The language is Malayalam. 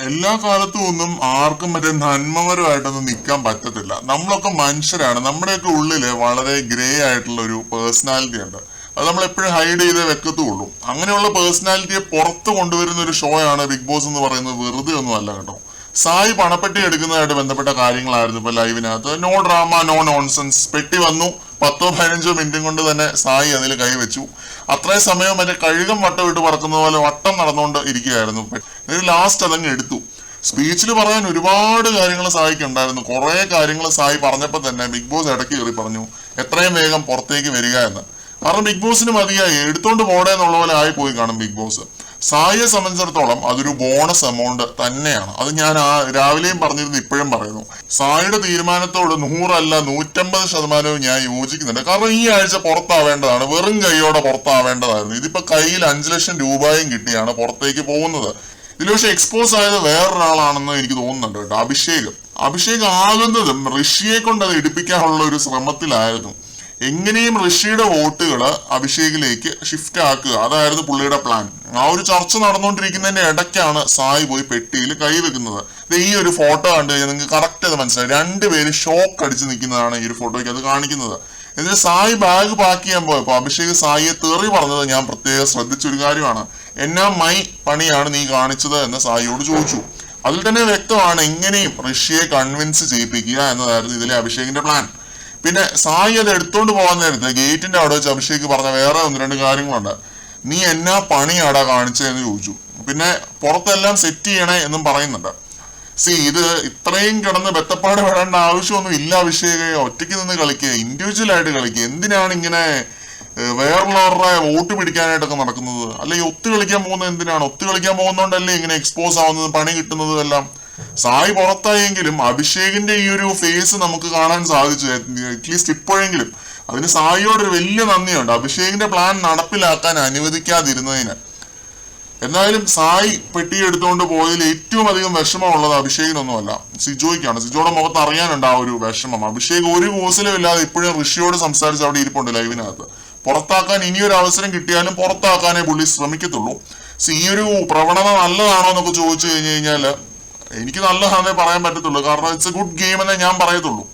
എല്ലാ കാലത്തും ഒന്നും ആർക്കും മറ്റേ നന്മപരമായിട്ടൊന്നും നിൽക്കാൻ പറ്റത്തില്ല. നമ്മളൊക്കെ മനുഷ്യരാണ്. നമ്മുടെയൊക്കെ ഉള്ളില് വളരെ ഗ്രേ ആയിട്ടുള്ള ഒരു പേഴ്സണാലിറ്റി ഉണ്ട്. അത് നമ്മൾ എപ്പോഴും ഹൈഡ് ചെയ്തേ വെക്കത്തുള്ളൂ. അങ്ങനെയുള്ള പേഴ്സണാലിറ്റിയെ പുറത്ത് കൊണ്ടുവരുന്ന ഒരു ഷോ ആണ് ബിഗ് ബോസ് എന്ന് പറയുന്നത്. വെറുതെ ഒന്നും അല്ല കേട്ടോ. സായി പണപ്പെട്ടി എടുക്കുന്നതായിട്ട് ബന്ധപ്പെട്ട കാര്യങ്ങളായിരുന്നു ഇപ്പൊ ലൈവിനകത്ത്. No drama, no nonsense. പെട്ടി വന്നു, 10-15 മിനിറ്റും കൊണ്ട് തന്നെ സായി അതിൽ കൈവച്ചു. അത്രയും സമയം മറ്റേ കഴുകം വട്ടം ഇട്ട് പറക്കുന്ന പോലെ വട്ടം നടന്നുകൊണ്ട് ഇരിക്കുകയായിരുന്നു. ലാസ്റ്റ് അതങ്ങ് എടുത്തു. സ്പീച്ചിൽ പറയാൻ ഒരുപാട് കാര്യങ്ങൾ സായിക്ക് ഉണ്ടായിരുന്നു. കുറെ കാര്യങ്ങൾ സായി പറഞ്ഞപ്പോൾ തന്നെ ബിഗ് ബോസ് ഇടയ്ക്ക് കയറി പറഞ്ഞു എത്രയും വേഗം പുറത്തേക്ക് വരിക എന്ന്. കാരണം ബിഗ് ബോസിന് മതിയായി, എടുത്തോണ്ട് പോടേ എന്നുള്ള പോലെ ആയി പോയി കാണും ബിഗ് ബോസ്. സായിയെ സംബന്ധിച്ചിടത്തോളം അതൊരു ബോണസ് എമൗണ്ട് തന്നെയാണ്. അത് ഞാൻ രാവിലെയും പറഞ്ഞിരുന്നു, ഇപ്പോഴും പറയുന്നു. സായിയുടെ തീരുമാനത്തോട് 100 അല്ല 150% ഞാൻ യോജിക്കുന്നുണ്ട്. കാരണം ഈ ആഴ്ച പുറത്താവേണ്ടതാണ്, വെറും കൈയോടെ പുറത്താവേണ്ടതായിരുന്നു. ഇതിപ്പോ കയ്യിൽ 5 ലക്ഷം രൂപയും കിട്ടിയാണ് പുറത്തേക്ക് പോകുന്നത്. ഇതിൽ പക്ഷെ എക്സ്പോസ് ആയത് വേറൊരാളാണെന്ന് എനിക്ക് തോന്നുന്നുണ്ട് കേട്ടോ. അഭിഷേക് ആകുന്നതും ഋഷിയെ കൊണ്ട് അത് എടുപ്പിക്കാനുള്ള ഒരു ശ്രമത്തിലായിരുന്നു. എങ്ങനെയും ഋഷിയുടെ വോട്ടുകൾ അഭിഷേകിലേക്ക് ഷിഫ്റ്റ് ആക്കുക, അതായിരുന്നു പുള്ളിയുടെ പ്ലാൻ. ആ ഒരു ചർച്ച നടന്നുകൊണ്ടിരിക്കുന്നതിന്റെ ഇടയ്ക്കാണ് സായി പോയി പെട്ടിയിൽ കൈവെക്കുന്നത്. ഈ ഒരു ഫോട്ടോ കണ്ടു കഴിഞ്ഞാൽ നിങ്ങൾക്ക് കറക്റ്റ് അത് മനസ്സിലായി. രണ്ടുപേര് ഷോക്ക് അടിച്ച് നിൽക്കുന്നതാണ് ഈ ഒരു ഫോട്ടോയ്ക്ക് അത് കാണിക്കുന്നത്. എന്നിട്ട് സായി ബാഗ് പാക്ക് ചെയ്യാൻ പോയപ്പോൾ അഭിഷേക് സായിയെ തെറി പറഞ്ഞത് ഞാൻ പ്രത്യേകം ശ്രദ്ധിച്ചൊരു കാര്യമാണ്. എന്നാ മൈ പണിയാണ് നീ കാണിച്ചത് എന്ന് സായിയോട് ചോദിച്ചു. അതിൽ തന്നെ വ്യക്തമാണ് എങ്ങനെയും ഋഷിയെ കൺവിൻസ് ചെയ്യിപ്പിക്കുക എന്നതായിരുന്നു ഇതിലെ അഭിഷേകിന്റെ പ്ലാൻ. പിന്നെ സായി അത് എടുത്തോണ്ട് പോകാൻ നേരത്തെ ഗേറ്റിന്റെ അവിടെ വെച്ച് അഭിഷേക് പറഞ്ഞ വേറെ 1-2 കാര്യങ്ങളുണ്ട്. നീ എന്നാ പണിയാടാ കാണിച്ചതെന്ന് ചോദിച്ചു. പിന്നെ പുറത്തെല്ലാം സെറ്റ് ചെയ്യണേ എന്നും പറയുന്നുണ്ട്. ഇത് ഇത്രയും കിടന്ന് ബെത്തപ്പാട് പെടേണ്ട ആവശ്യമൊന്നും ഇല്ല. അഭിഷേക് ഒറ്റയ്ക്ക് നിന്ന് കളിക്കുക, ഇൻഡിവിജ്വൽ ആയിട്ട് കളിക്കുക. എന്തിനാണ് ഇങ്ങനെ വേറുള്ളവരുടെ വോട്ട് പിടിക്കാനായിട്ടൊക്കെ നടക്കുന്നത്? അല്ലെങ്കിൽ ഒത്തു കളിക്കാൻ പോകുന്നത് എന്തിനാണ്? ഒത്തു കളിക്കാൻ പോകുന്നോണ്ടല്ലേ ഇങ്ങനെ എക്സ്പോസ് ആവുന്നതും പണി കിട്ടുന്നതും എല്ലാം. സായി പുറത്തായെങ്കിലും അഭിഷേകിന്റെ ഈ ഒരു ഫേസ് നമുക്ക് കാണാൻ സാധിച്ചു, അറ്റ്ലീസ്റ്റ് ഇപ്പോഴെങ്കിലും. അതിന് സായിയോടൊരു വലിയ നന്ദിയുണ്ട്, അഭിഷേകിന്റെ പ്ലാൻ നടപ്പിലാക്കാൻ അനുവദിക്കാതിരുന്നതിന്. എന്തായാലും സായി പെട്ടി എടുത്തുകൊണ്ട് പോയതിൽ ഏറ്റവും അധികം വിഷമമുള്ളത് അഭിഷേകിനൊന്നുമല്ല, സിജോയ്ക്കാണ്. സിജോയുടെ മുഖത്ത് അറിയാനുണ്ട് ആ ഒരു വിഷമം. അഭിഷേക് ഒരു കൂസലും ഇല്ലാതെ ഇപ്പോഴും ഋഷിയോട് സംസാരിച്ച് അവിടെ ഇരിപ്പുണ്ട് ലൈവിനകത്ത്. പുറത്താക്കാൻ ഇനിയൊരു അവസരം കിട്ടിയാലും പുറത്താക്കാനേ പുള്ളി ശ്രമിക്കത്തുള്ളൂ. ഈ ഒരു പ്രവണത നല്ലതാണോ എന്നൊക്കെ ചോദിച്ചു കഴിഞ്ഞു കഴിഞ്ഞാൽ എനിക്ക് നല്ലതാണേ പറയാൻ പറ്റത്തുള്ളൂ. കാരണം ഇറ്റ്സ് എ ഗുഡ് ഗെയിം എന്നേ ഞാൻ പറയത്തുള്ളൂ.